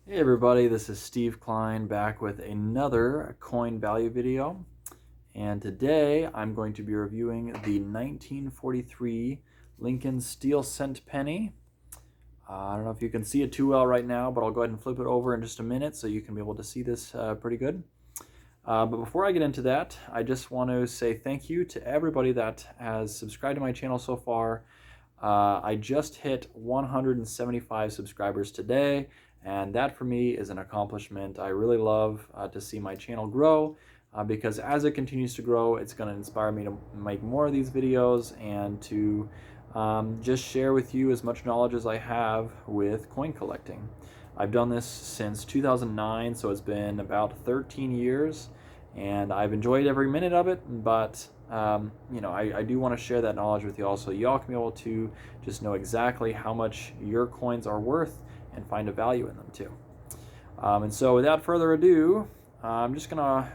Hey everybody, this is Steve Klein back with another coin value video. And today I'm going to be reviewing the 1943 Lincoln steel cent penny. I don't know if you can see it too well right now, but I'll go ahead and flip it over in just a minute so you can be able to see this pretty good. But before I get into that, I just want to say thank you to everybody that has subscribed to my channel so far. I just hit 175 subscribers today, and that for me is an accomplishment. I really love to see my channel grow because as it continues to grow, it's going to inspire me to make more of these videos and to just share with you as much knowledge as I have with coin collecting. I've done this since 2009, so it's been about 13 years, and I've enjoyed every minute of it, but I do want to share that knowledge with you all so y'all can be able to just know exactly how much your coins are worth and find a value in them too. And so without further ado, I'm just gonna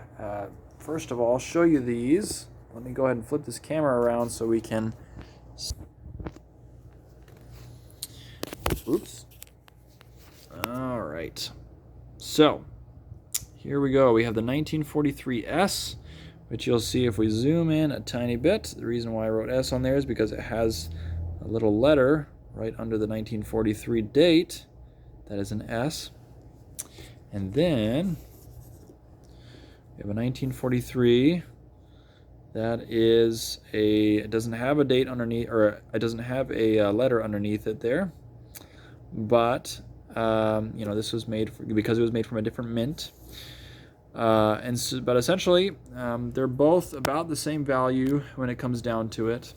first of all show you these. Let me go ahead and flip this camera around so we can, oops. All right, so here we go. We have the 1943 S, which you'll see if we zoom in a tiny bit. The reason why I wrote S on there is because it has a little letter right under the 1943 date. That is an S. And then we have a 1943 that is it doesn't have a date underneath, or it doesn't have a letter underneath it there. But this was made because it was made from a different mint. But essentially, they're both about the same value when it comes down to it.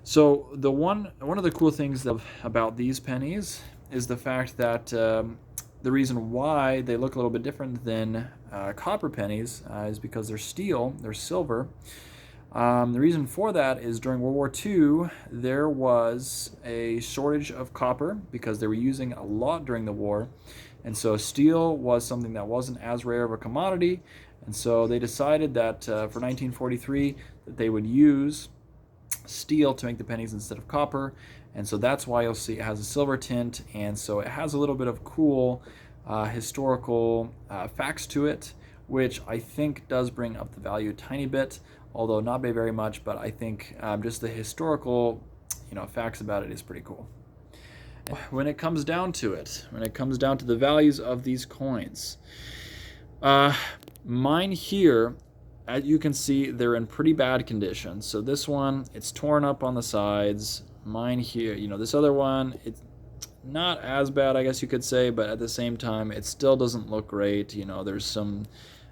So one of the cool things about these pennies is the fact that the reason why they look a little bit different than copper pennies is because they're steel, they're silver. The reason for that is during World War II, there was a shortage of copper because they were using a lot during the war. And so steel was something that wasn't as rare of a commodity. And so they decided that for 1943 that they would use steel to make the pennies instead of copper. And so that's why you'll see it has a silver tint. And so it has a little bit of cool historical facts to it, which I think does bring up the value a tiny bit, although not by very much. But I think just the historical facts about it is pretty cool. When it comes down to it, when it comes down to the values of these coins, mine here, as you can see, they're in pretty bad condition. So this one, it's torn up on the sides. Mine here, this other one, it's not as bad, I guess you could say, but at the same time, it still doesn't look great. There's some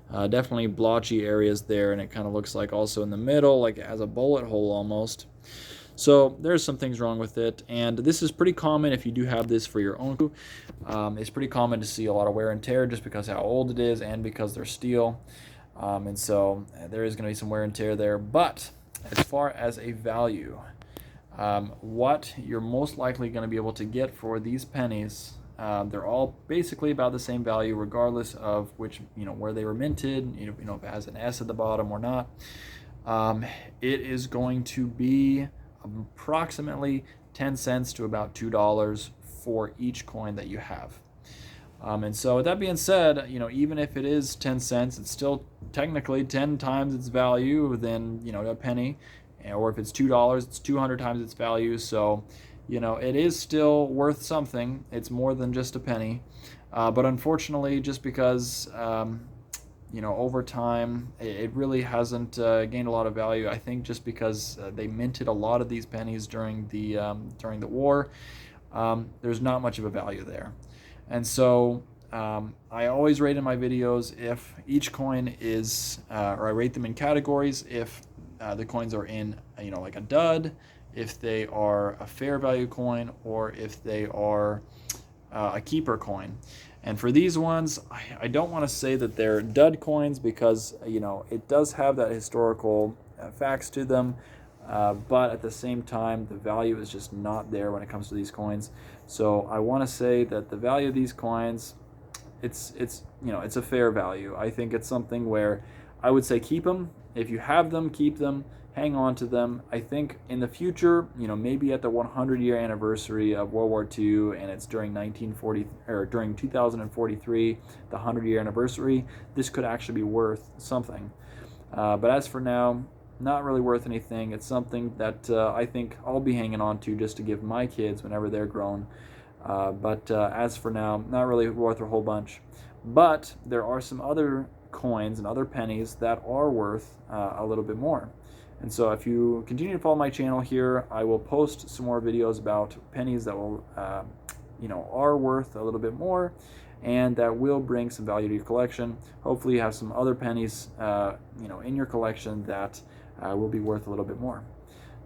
definitely blotchy areas there, and it kind of looks like also in the middle, like it has a bullet hole almost. So there's some things wrong with it, and this is pretty common if you do have this for your own. It's pretty common to see a lot of wear and tear just because how old it is and because they're steel. And so there is going to be some wear and tear there. But as far as a value, what you're most likely going to be able to get for these pennies, they're all basically about the same value regardless of which, where they were minted, if it has an S at the bottom or not. It is going to be approximately 10 cents to about $2 for each coin that you have. And so with that being said, even if it is 10 cents, it's still technically 10 times its value than, a penny. Or if it's $2, it's 200 times its value. So, it is still worth something. It's more than just a penny. But unfortunately, just because over time, it really hasn't gained a lot of value. I think just because they minted a lot of these pennies during the war, there's not much of a value there. And so I always rate in my videos if each coin is, or I rate them in categories, if the coins are in, like a dud, if they are a fair value coin, or if they are a keeper coin. And for these ones, I don't want to say that they're dud coins because, it does have that historical facts to them, but at the same time, the value is just not there when it comes to these coins. So I want to say that the value of these coins, it's a fair value. I think it's something where I would say keep them. If you have them, keep them. Hang on to them. I think in the future, maybe at the 100-year anniversary of World War II, and it's during 1940 or during 2043, the 100-year anniversary, this could actually be worth something. But as for now, not really worth anything. It's something that I think I'll be hanging on to just to give my kids whenever they're grown. But as for now, not really worth a whole bunch. But there are some other coins and other pennies that are worth a little bit more. And so if you continue to follow my channel here, I will post some more videos about pennies that will, are worth a little bit more and that will bring some value to your collection. Hopefully you have some other pennies, in your collection that will be worth a little bit more.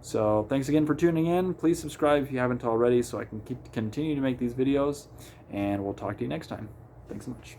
So thanks again for tuning in. Please subscribe if you haven't already so I can continue to make these videos, and we'll talk to you next time. Thanks so much.